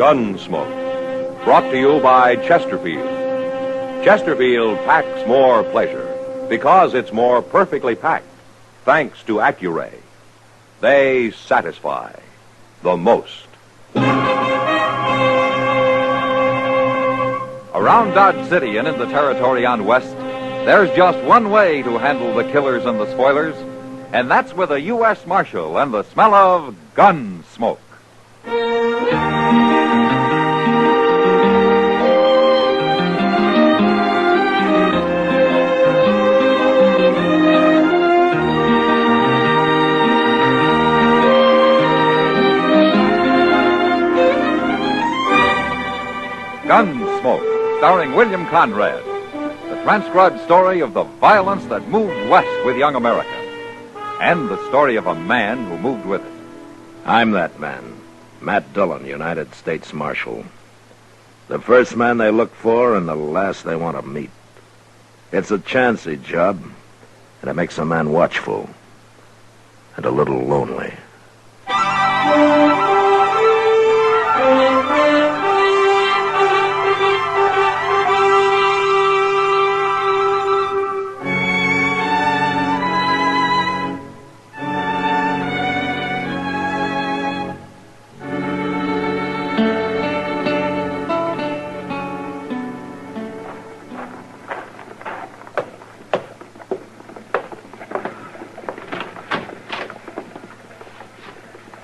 Gunsmoke. Brought to you by Chesterfield. Chesterfield packs more pleasure because it's more perfectly packed, thanks to Accuray. They satisfy the most. Around Dodge City and in the territory on West, there's just one way to handle the killers and the spoilers, and that's with a U.S. Marshal and the smell of Gunsmoke. Gunsmoke, starring William Conrad. The transcribed story of the violence that moved west with young America. And the story of a man who moved with it. I'm that man, Matt Dillon, United States Marshal. The first man they look for and the last they want to meet. It's a chancy job, and it makes a man watchful and a little lonely.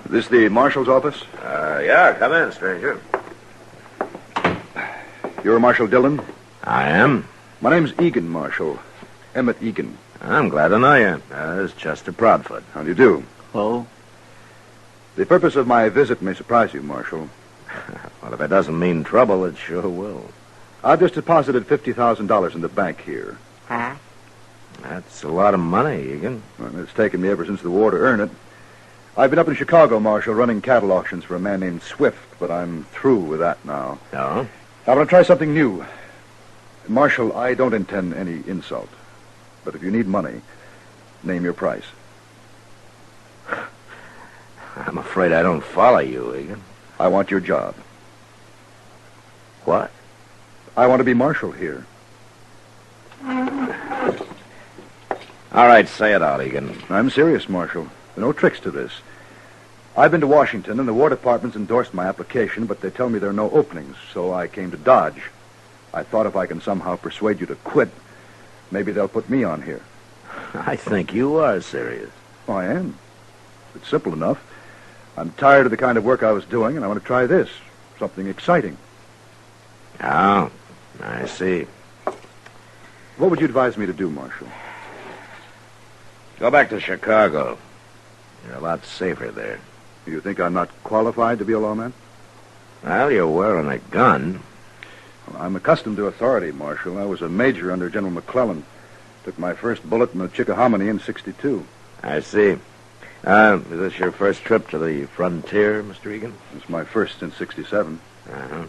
This the Marshal's office? Yeah, come in, stranger. You're Marshal Dillon? I am. My name's Egan Marshal. Emmett Egan. I'm glad to know you. This is Chester Proudfoot. How do you do? Oh? The purpose of my visit may surprise you, Marshal. Well, if it doesn't mean trouble, it sure will. I've just deposited $50,000 in the bank here. Huh? That's a lot of money, Egan. Well, it's taken me ever since the war to earn it. I've been up in Chicago, Marshal, running cattle auctions for a man named Swift, but I'm through with that now. No? I want to try something new. Marshal, I don't intend any insult. But if you need money, name your price. I'm afraid I don't follow you, Egan. I want your job. What? I want to be Marshal here. All right, say it out, Egan. I'm serious, Marshal. There are no tricks to this. I've been to Washington, and the War Department's endorsed my application, but they tell me there are no openings, so I came to Dodge. I thought if I can somehow persuade you to quit, maybe they'll put me on here. I think you are serious. Oh, I am. It's simple enough. I'm tired of the kind of work I was doing, and I want to try this. Something exciting. Oh, I see. What would you advise me to do, Marshal? Go back to Chicago. You're a lot safer there. You think I'm not qualified to be a lawman? Well, you're wearing a gun. Well, I'm accustomed to authority, Marshal. I was a major under General McClellan. Took my first bullet in the Chickahominy in '62. I see. Is this your first trip to the frontier, Mr. Egan? It's my first since '67. Uh-huh.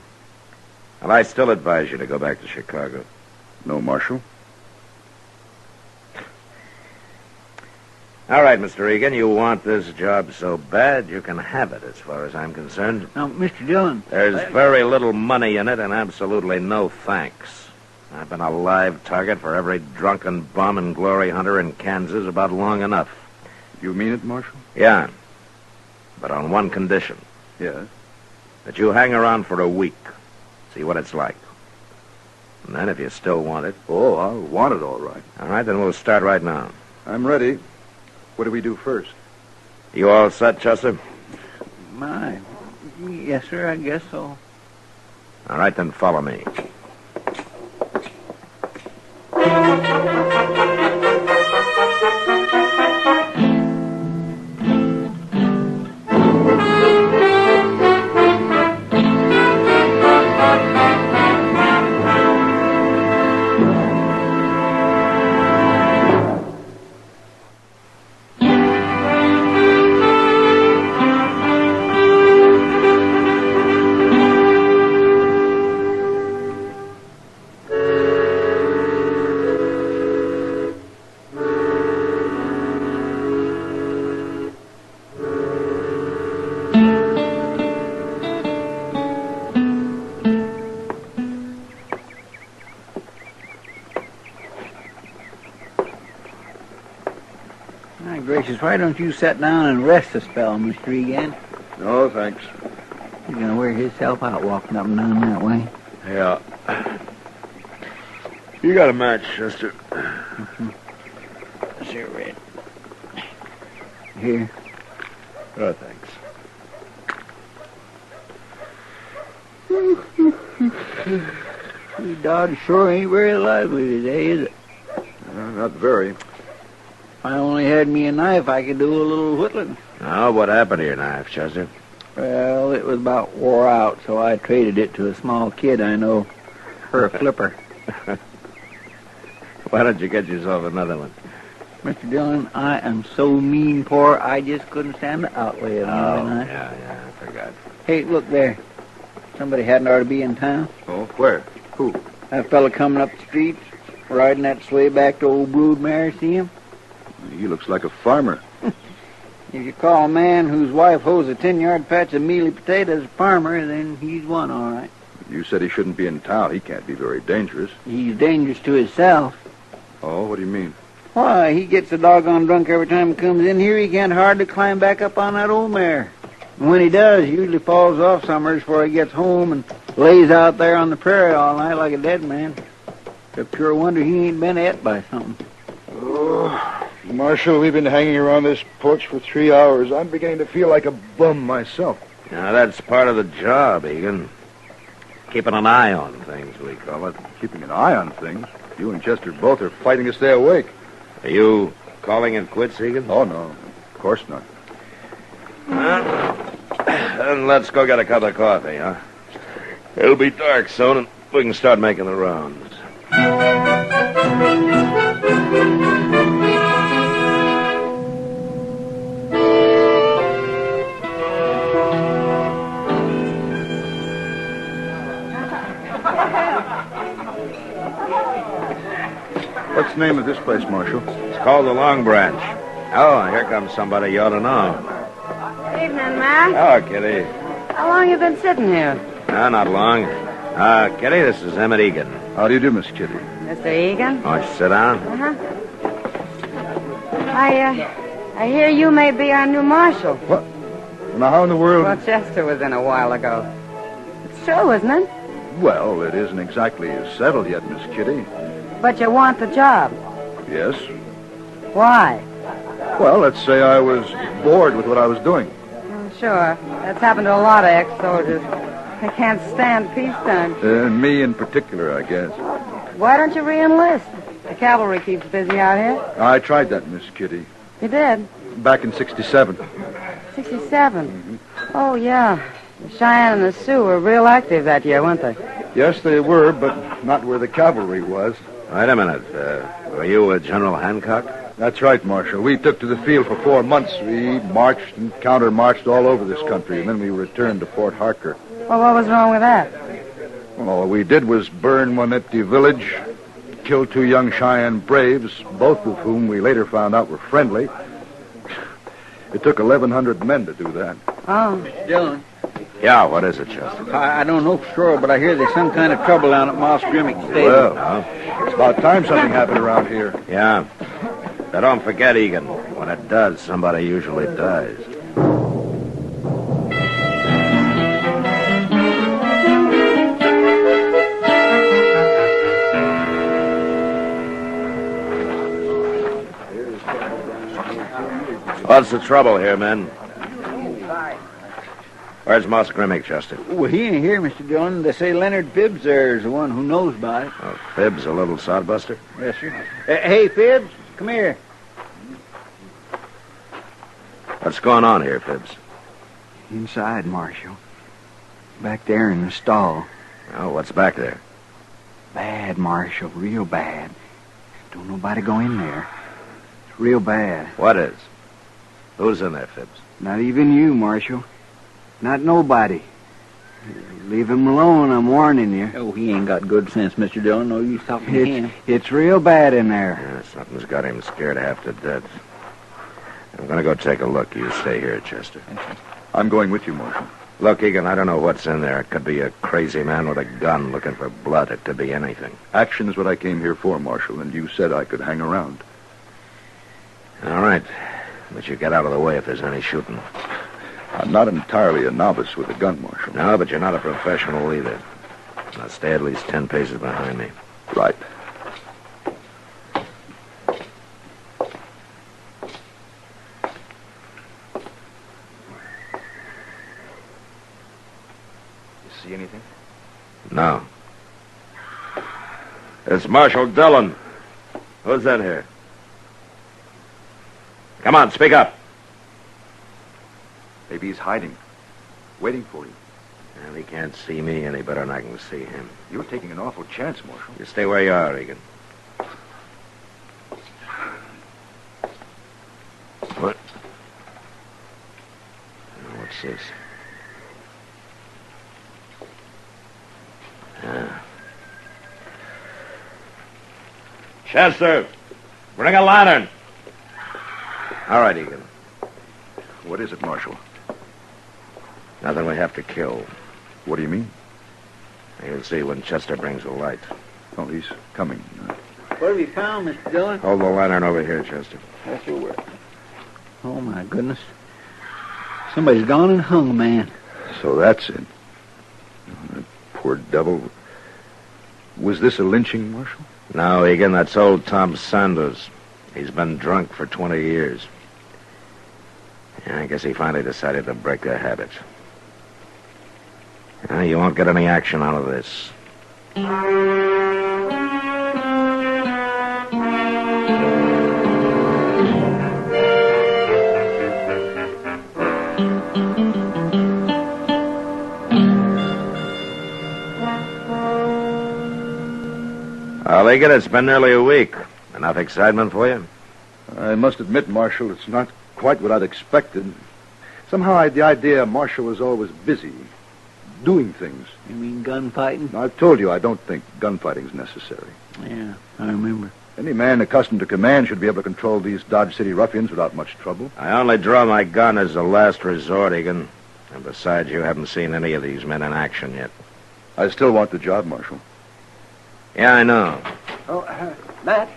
Well, I still advise you to go back to Chicago. No, Marshal? All right, Mr. Egan, you want this job so bad, you can have it as far as I'm concerned. Now, Mr. Dillon... There's very little money in it and absolutely no thanks. I've been a live target for every drunken bum and glory hunter in Kansas about long enough. You mean it, Marshal? Yeah, but on one condition. Yes? That you hang around for a week, see what it's like. And then if you still want it... Oh, I'll want it all right. All right, then we'll start right now. I'm ready. What do we do first? You all set, Chester? My, yes, sir, I guess so. All right, then follow me. gracious, why don't you sit down and rest a spell, Mr. Egan? No, thanks. He's gonna wear himself out walking up and down that way. Yeah. You got a match, Chester. Sure, Red. Here. Oh, thanks. Dodge sure ain't very lively today, is it? Not very. If I only had me a knife, I could do a little whittling. Now, what happened to your knife, Chester? Well, it was about wore out, so I traded it to a small kid I know for a flipper. Why don't you get yourself another one? Mr. Dillon, I am so mean poor, I just couldn't stand the outlay of another knife. Yeah, I forgot. Hey, look there. Somebody hadn't ought to be in town. Oh, where? Who? That fella coming up the street, riding that sleigh back to old Broodmare, see him? He looks like a farmer. If you call a man whose wife hoes a 10-yard patch of mealy potatoes a farmer, then he's one, all right. You said he shouldn't be in town. He can't be very dangerous. He's dangerous to himself. Oh, what do you mean? Why, he gets a doggone drunk every time he comes in here. He can't hardly climb back up on that old mare. And when he does, he usually falls off summers before he gets home and lays out there on the prairie all night like a dead man. It's a pure wonder he ain't been ate by something. Oh, Marshal, we've been hanging around this porch for 3 hours. I'm beginning to feel like a bum myself. Now, that's part of the job, Egan. Keeping an eye on things, we call it. Keeping an eye on things. You and Chester both are fighting to stay awake. Are you calling it quits, Egan? Oh, no. Of course not. Then let's go get a cup of coffee, huh? It'll be dark soon, and we can start making the rounds. What's the name of this place, Marshal? It's called the Long Branch. Oh, here comes somebody you ought to know. Evening, Mac. Oh, Kitty. How long you been sitting here? No, not long. Kitty, this is Emmett Egan. How do you do, Miss Kitty? Mr. Egan? Why don't you sit down? Uh-huh. I hear you may be our new marshal. What? Now, how in the world... Well, Chester was in a while ago. It's true, isn't it? Well, it isn't exactly settled yet, Miss Kitty. But you want the job. Yes? Why? Well, let's say I was bored with what I was doing. Sure. That's happened to a lot of ex-soldiers. They can't stand peacetime. Me in particular, I guess. Why don't you re-enlist? The cavalry keeps busy out here. I tried that, Miss Kitty. You did? Back in 67. 67? Mm-hmm. Oh, yeah. The Cheyenne and the Sioux were real active that year, weren't they? Yes, they were, but not where the cavalry was. Wait a minute. Were you with General Hancock? That's right, Marshal. We took to the field for 4 months. We marched and counter-marched all over this country, and then we returned to Fort Harker. Well, what was wrong with that? Well, all we did was burn one empty village, kill 2 young Cheyenne braves, both of whom we later found out were friendly. It took 1,100 men to do that. Oh. Dillon, Yeah, what is it, Chester? I don't know for sure, but I hear there's some kind of trouble down at Moss Grimmick's stable. Well, it's about time something happened around here. Yeah. Now, don't forget, Egan. When it does, somebody usually dies. What's the trouble here, men? Where's Moss Grimmick, Chester? Well, he ain't here, Mr. Dillon. They say Leonard Phibbs there is the one who knows about it. Oh, Phibbs, a little sodbuster? Yes, sir. Hey, Phibbs, come here. What's going on here, Phibbs? Inside, Marshal. Back there in the stall. Oh, what's back there? Bad, Marshal, real bad. Don't nobody go in there. It's real bad. What is? Who's in there, Phibbs? Not even you, Marshal. Not nobody. Leave him alone, I'm warning you. Oh, he ain't got good sense, Mr. Dillon. No use talking to him. It's real bad in there. Yeah, something's got him scared half to death. I'm going to go take a look. You stay here, Chester. I'm going with you, Marshal. Look, Egan, I don't know what's in there. It could be a crazy man with a gun looking for blood. It could be anything. Action is what I came here for, Marshal, and you said I could hang around. All right. But you get out of the way if there's any shooting. I'm not entirely a novice with a gun, Marshal. No, but you're not a professional either. Now stay at least 10 paces behind me. Right. You see anything? No. It's Marshal Dillon. Who's in here? Come on, speak up. Maybe he's hiding, waiting for you. Well, he can't see me any better than I can see him. You're taking an awful chance, Marshal. You stay where you are, Egan. What? Now, what's this? Chester, bring a lantern. All right, Egan. What is it, Marshal? Nothing we have to kill. What do you mean? You'll see when Chester brings the light. Oh, he's coming. What have you found, Mr. Dillon? Hold the lantern over here, Chester. That's your work. Oh, my goodness. Somebody's gone and hung a man. So that's it. Oh, that poor devil. Was this a lynching, Marshal? No, Egan, that's old Tom Sanders. He's been drunk for 20 years. Yeah, I guess he finally decided to break the habit. You won't get any action out of this. Well, Egan, it's been nearly a week. Enough excitement for you? I must admit, Marshal, it's not quite what I'd expected. Somehow I had the idea Marshal was always busy, doing things. You mean gunfighting? I've told you I don't think gunfighting's necessary. Yeah, I remember. Any man accustomed to command should be able to control these Dodge City ruffians without much trouble. I only draw my gun as a last resort, Egan. And besides, you haven't seen any of these men in action yet. I still want the job, Marshal. Yeah, I know. Oh, Matt?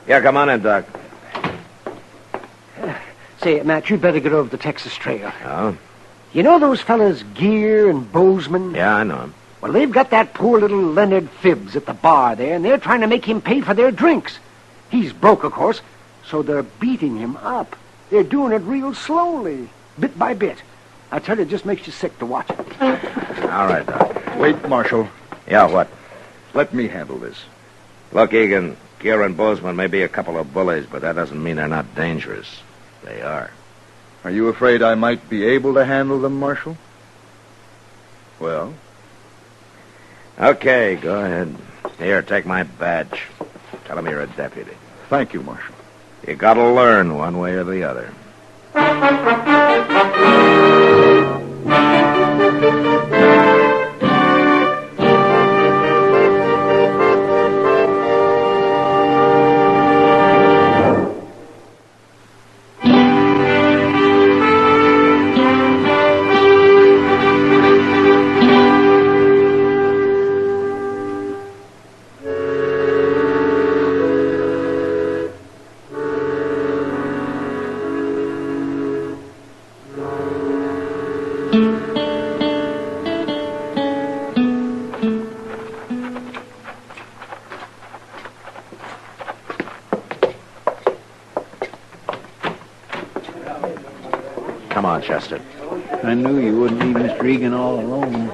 Yeah, come on in, Doc. Say, Matt, you'd better get over the Texas Trail. Oh? You know those fellas Gear and Bozeman? Yeah, I know him. Well, they've got that poor little Leonard Phibbs at the bar there, and they're trying to make him pay for their drinks. He's broke, of course, so they're beating him up. They're doing it real slowly, bit by bit. I tell you, it just makes you sick to watch it. All right, Doc. Wait, Marshal. Yeah, what? Let me handle this. Look, Egan, Gear and Bozeman may be a couple of bullies, but that doesn't mean they're not dangerous. They are. Are you afraid I might be able to handle them, Marshal? Well? Okay, go ahead. Here, take my badge. Tell them you're a deputy. Thank you, Marshal. You gotta learn one way or the other. Come on, Chester. I knew you wouldn't leave Mr. Egan all alone.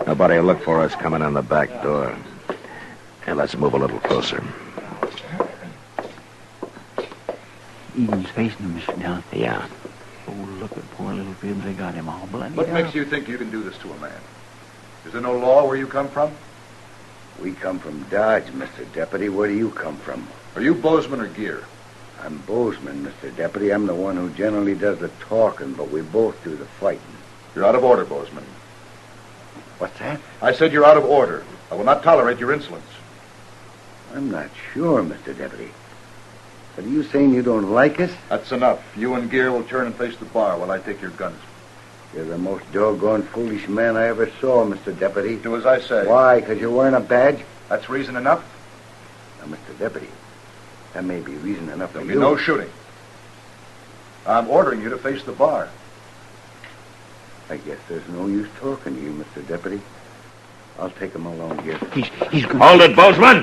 Nobody will look for us coming in the back door. Hey, let's move a little closer. Egan's facing him, Mr. Dillon. Yeah. Oh, look at poor little Phibbs. They got him all bloody What up. makes you think you can do this to a man? Is there no law where you come from? We come from Dodge, Mr. Deputy. Where do you come from? Are you Bozeman or Gear? I'm Bozeman, Mr. Deputy. I'm the one who generally does the talking, but we both do the fighting. You're out of order, Bozeman. What's that? I said you're out of order. I will not tolerate your insolence. I'm not sure, Mr. Deputy. But are you saying you don't like us? That's enough. You and Gear will turn and face the bar while I take your guns. You're the most doggone foolish man I ever saw, Mr. Deputy. Do as I say. Why? Because you're wearing a badge? That's reason enough. Now, Mr. Deputy, that may be reason enough for There'll you. be no shooting. I'm ordering you to face the bar. I guess there's no use talking to you, Mr. Deputy. I'll take him along here. He's going Hold it, Bozeman!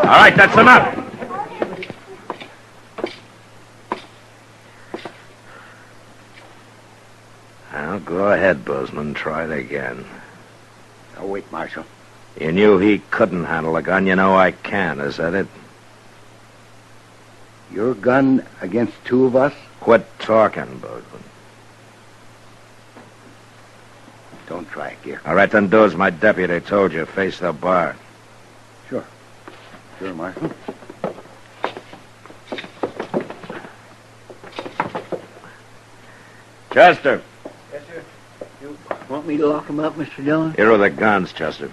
All right, that's enough. Now, go ahead, Bozeman. Try it again. Now, wait, Marshal. You knew he couldn't handle a gun. You know I can. Is that it? Your gun against two of us? Quit talking, Bozeman. Don't try it, Gear. All right, then do as my deputy told you. Face the bar. Sure, Marshal. Chester. Yes, sir. You want me to lock him up, Mr. Dillon? Here are the guns, Chester.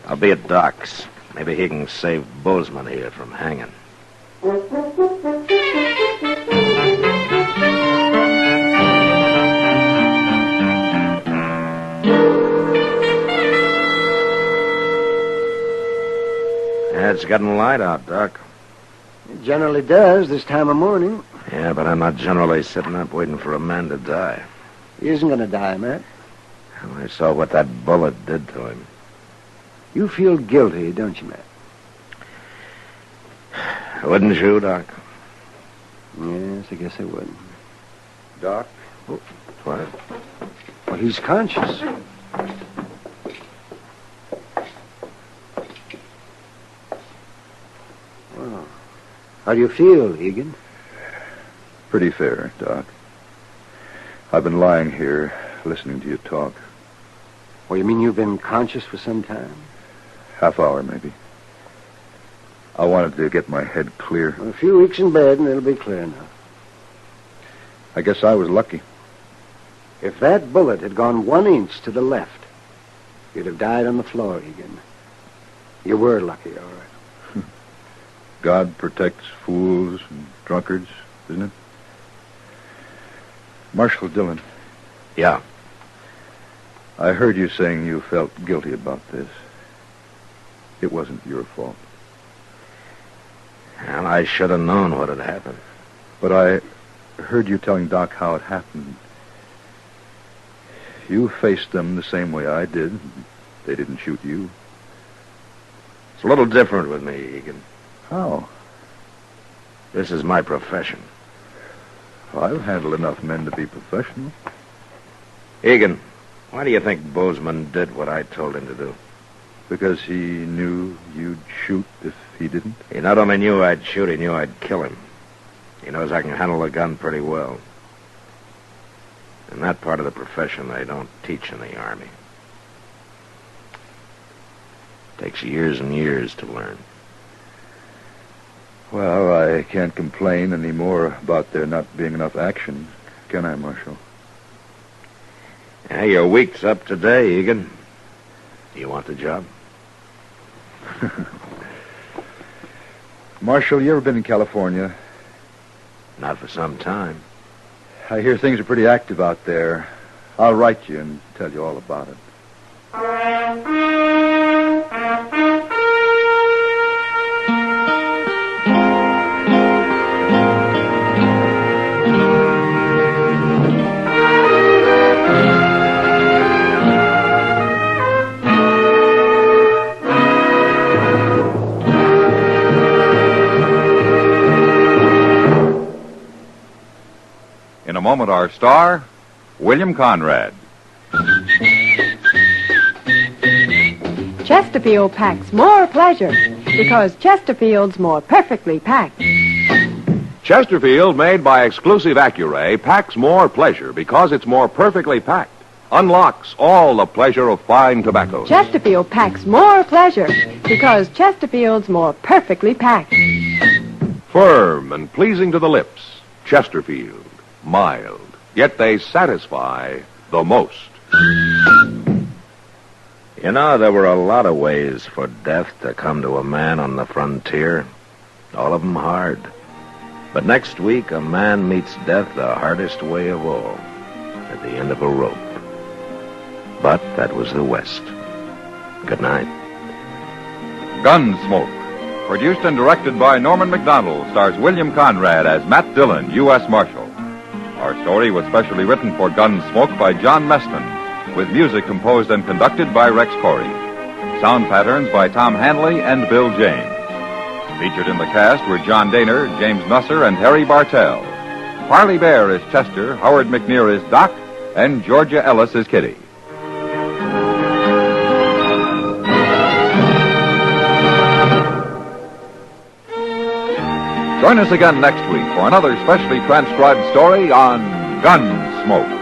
I'll be at Doc's. Maybe he can save Bozeman here from hanging. Yeah, it's getting light out, Doc. It generally does this time of morning. Yeah, but I'm not generally sitting up waiting for a man to die. He isn't going to die, Matt. Well, I saw what that bullet did to him. You feel guilty, don't you, Matt? Wouldn't you, Doc? Yes, I guess I would. Doc? What? Well, he's conscious. Well, how do you feel, Egan? Pretty fair, Doc. I've been lying here, listening to you talk. Well, you mean you've been conscious for some time? Half hour, maybe. I wanted to get my head clear. Well, a few weeks in bed and it'll be clear enough. I guess I was lucky. If that bullet had gone 1 inch to the left, you'd have died on the floor, Egan. You were lucky, all right. God protects fools and drunkards, isn't it? Marshal Dillon, Yeah. I heard you saying you felt guilty about this. It wasn't your fault. And I should have known what had happened. But I heard you telling Doc how it happened. You faced them the same way I did. They didn't shoot you. It's a little different with me, Egan. How? This is my profession. I've handled enough men to be professional. Egan, why do you think Bozeman did what I told him to do? Because he knew you'd shoot if he didn't? He not only knew I'd shoot, he knew I'd kill him. He knows I can handle a gun pretty well. And that part of the profession they don't teach in the Army. Takes years and years to learn. Well, I can't complain any more about there not being enough action, can I, Marshal? Yeah, your week's up today, Egan. Do you want the job? Marshal, you ever been in California? Not for some time. I hear things are pretty active out there. I'll write you and tell you all about it. In a moment, our star, William Conrad. Chesterfield packs more pleasure because Chesterfield's more perfectly packed. Chesterfield, made by exclusive Accuray, packs more pleasure because it's more perfectly packed. Unlocks all the pleasure of fine tobacco. Chesterfield packs more pleasure because Chesterfield's more perfectly packed. Firm and pleasing to the lips. Chesterfield. Mild. Yet they satisfy the most. You know, there were a lot of ways for death to come to a man on the frontier. All of them hard. But next week, a man meets death the hardest way of all. At the end of a rope. But that was the West. Good night. Gunsmoke, Produced and directed by Norman McDonald, stars William Conrad as Matt Dillon, U.S. Marshal. Our story was specially written for Gunsmoke by John Meston, with music composed and conducted by Rex Corey. Sound patterns by Tom Hanley and Bill James. Featured in the cast were John Daner, James Nusser, and Harry Bartell. Parley Bear is Chester, Howard McNear is Doc, and Georgia Ellis is Kitty. Join us again next week for another specially transcribed story on Gunsmoke.